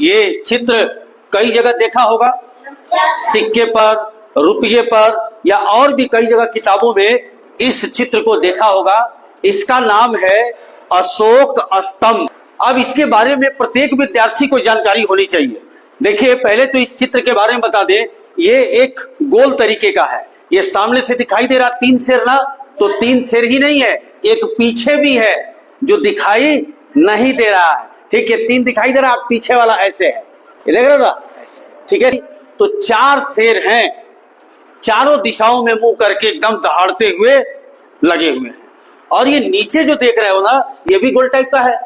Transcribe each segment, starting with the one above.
ये चित्र कई जगह देखा होगा, सिक्के पर, रुपये पर, या और भी कई जगह किताबों में इस चित्र को देखा होगा। इसका नाम है अशोक स्तंभ। अब इसके बारे में प्रत्येक विद्यार्थी को जानकारी होनी चाहिए। देखिए, पहले तो इस चित्र के बारे में बता दें, ये एक गोल तरीके का है। ये सामने से दिखाई दे रहा 3 शेर ना, तो 3 शेर ही नहीं है, एक पीछे भी है जो दिखाई नहीं दे रहा है। ठीक है, 3 दिखाई दे रहा, पीछे वाला ऐसे है, ये देख रहे हो ना, ऐसे। ठीक है, तो 4 शेर हैं, चारों दिशाओं में मुंह करके एकदम दहाड़ते हुए लगे हुए हैं। और ये नीचे जो देख रहे हो ना, ये भी गोल टाइप का है।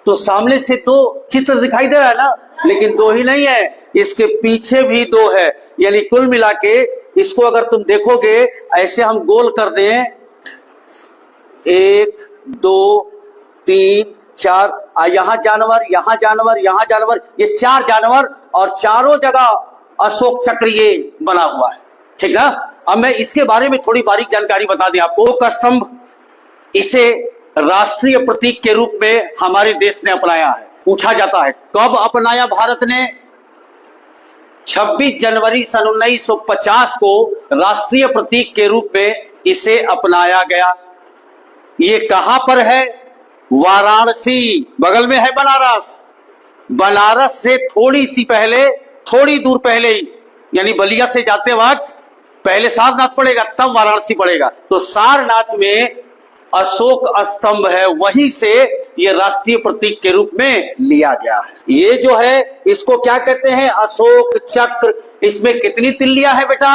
तो सामने से 2 चित्र दिखाई दे रहा है ना, लेकिन 2 ही नहीं है, इसके पीछे भी 2 है। यानी कुल मिला के इसको अगर तुम देखोगे, ऐसे हम गोल कर दें, 1 2 3 4, यहां जानवर, यहां जानवर, यहां जानवर, ये 4 जानवर, और चारों जगह अशोक चक्र ये बना हुआ है। ठीक ना। अब मैं इसके बारे में थोड़ी बारीक जानकारी बता दें आपको। अशोक स्तंभ, इसे राष्ट्रीय प्रतीक के रूप में हमारे देश ने अपनाया है। पूछा जाता है कब अपनाया भारत ने? 26 जनवरी सन 1950 को राष्ट्रीय प्रतीक के रूप में इसे अपनाया गया। ये कहां पर है? वाराणसी, बगल में है बनारस। बनारस से थोड़ी सी पहले, थोड़ी दूर पहले ही, यानी बलिया से जाते वक्त पहले सारनाथ पड़ेगा, तब वाराणसी पड़ेगा। तो सारनाथ में अशोक स्तंभ है, वहीं से ये राष्ट्रीय प्रतीक के रूप में लिया गया है। ये जो है, इसको क्या कहते हैं? अशोक चक्र। इसमें कितनी तिल्लियां है बेटा?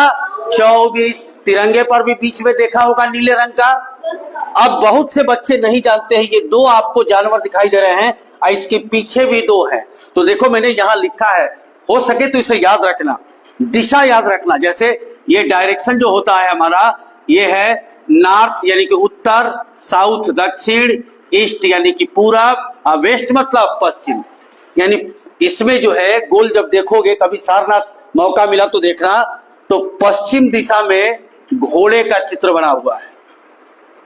24। तिरंगे पर भी बीच में देखा होगा नीले रंग का। अब बहुत से बच्चे नहीं जानते हैं, ये 2 आपको जानवर दिखाई दे रहे हैं, और इसके पीछे भी 2 हैं। तो देखो, मैंने यहां लिखा है, हो सके तो इसे याद रखना, दिशा याद रखना। जैसे ये डायरेक्शन जो होता है हमारा, ये है नॉर्थ यानी कि उत्तर, साउथ दक्षिण, ईस्ट यानी कि पूरब, और वेस्ट मतलब पश्चिम। यानी इसमें जो है गोल जब देखोगे, कभी सारनाथ मौका मिला तो देखना, तो पश्चिम दिशा में घोड़े का चित्र बना हुआ है।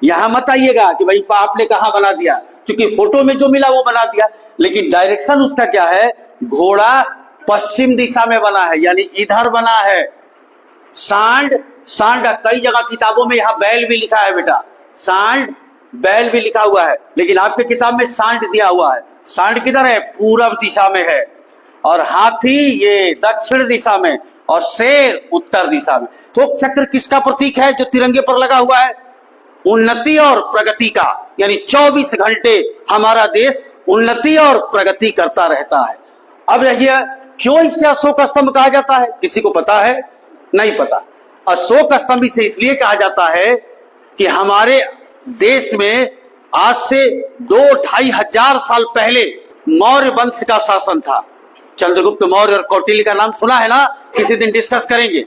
यहां मत आइएगा कि भाई आपने कहां बना दिया, क्योंकि फोटो में जो मिला वो बना दिया, लेकिन डायरेक्शन उसका क्या है? घोड़ा पश्चिम दिशा में बना है, यानी इधर बना है। सांड, सांड कई जगह किताबों में यहाँ बैल भी लिखा है बेटा, सांड बैल भी लिखा हुआ है, लेकिन आपके किताब में सांड दिया हुआ है। सांड किधर है? पूरब दिशा में है। और हाथी ये दक्षिण दिशा में, और शेर उत्तर दिशा में। अशोक चक्र किसका प्रतीक है जो तिरंगे पर लगा हुआ है? उन्नति और प्रगति का। यानी 24 घंटे हमारा देश उन्नति और प्रगति करता रहता है। अब रहिए, क्यों इसे अशोक स्तंभ कहा जाता है? किसी को पता है? नहीं पता। अशोक स्तंभ इसे इसलिए कहा जाता है कि हमारे देश में आज से 2-2.5 हजार साल पहले मौर्य वंश का शासन था। चंद्रगुप्त मौर्य और कौटिल्य का नाम सुना है ना, किसी दिन डिस्कस करेंगे।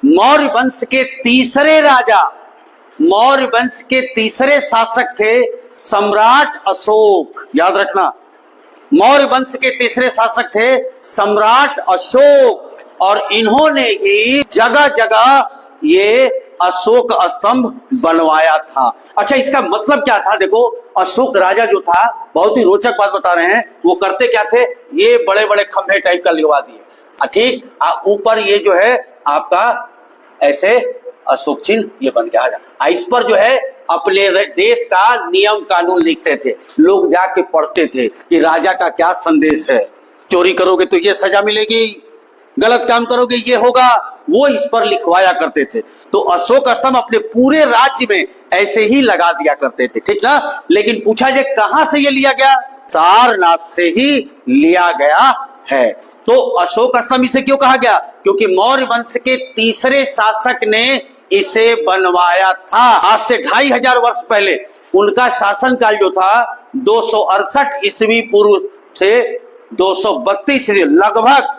मौर्य वंश के तीसरे राजा, मौर्य वंश के तीसरे शासक थे सम्राट अशोक। याद रखना, मौर्य वंश के तीसरे शासक थे सम्राट अशोक, और इन्होंने ही जगह जगह ये अशोक स्तंभ बनवाया था। अच्छा, इसका मतलब क्या था? देखो, अशोक राजा जो था, बहुत ही रोचक बात बता रहे हैं, वो करते क्या थे? ये बड़े बड़े खंभे टाइप का लिखवा दिए, ठीक, ऊपर ये जो है आपका ऐसे अशोक चिन्ह ये बन गया। इस पर जो है अपने देश का नियम कानून लिखते थे, लोग जाके पढ़ते थे कि राजा का क्या संदेश है। चोरी करोगे तो ये सजा मिलेगी, गलत काम करोगे ये होगा, वो इस पर लिखवाया करते थे। तो अशोक स्तंभ अपने पूरे राज्य में ऐसे ही लगा दिया करते थे, ठीक ना। लेकिन पूछा जाए कहां से ये लिया गया? सारनाथ से ही लिया गया है। तो अशोक स्तंभ इसे क्यों कहा गया? क्योंकि मौर्य वंश के तीसरे शासक ने इसे बनवाया था। आज से 2500 वर्ष पहले उनका शासनकाल जो था 268 ईस्वी पूर्व से 232 लगभग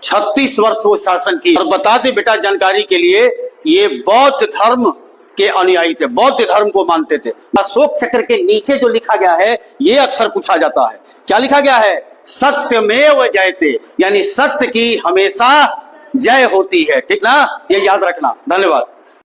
36 वर्ष वो शासन की। और बता दे बेटा जानकारी के लिए, ये बौद्ध धर्म के अनुयायी थे, बौद्ध धर्म को मानते थे। अशोक चक्र के नीचे जो लिखा गया है ये अक्सर पूछा जाता है। क्या लिखा गया है? सत्यमेव जयते, यानी सत्य की हमेशा जय होती है, ठीक ना। ये याद रखना। धन्यवाद।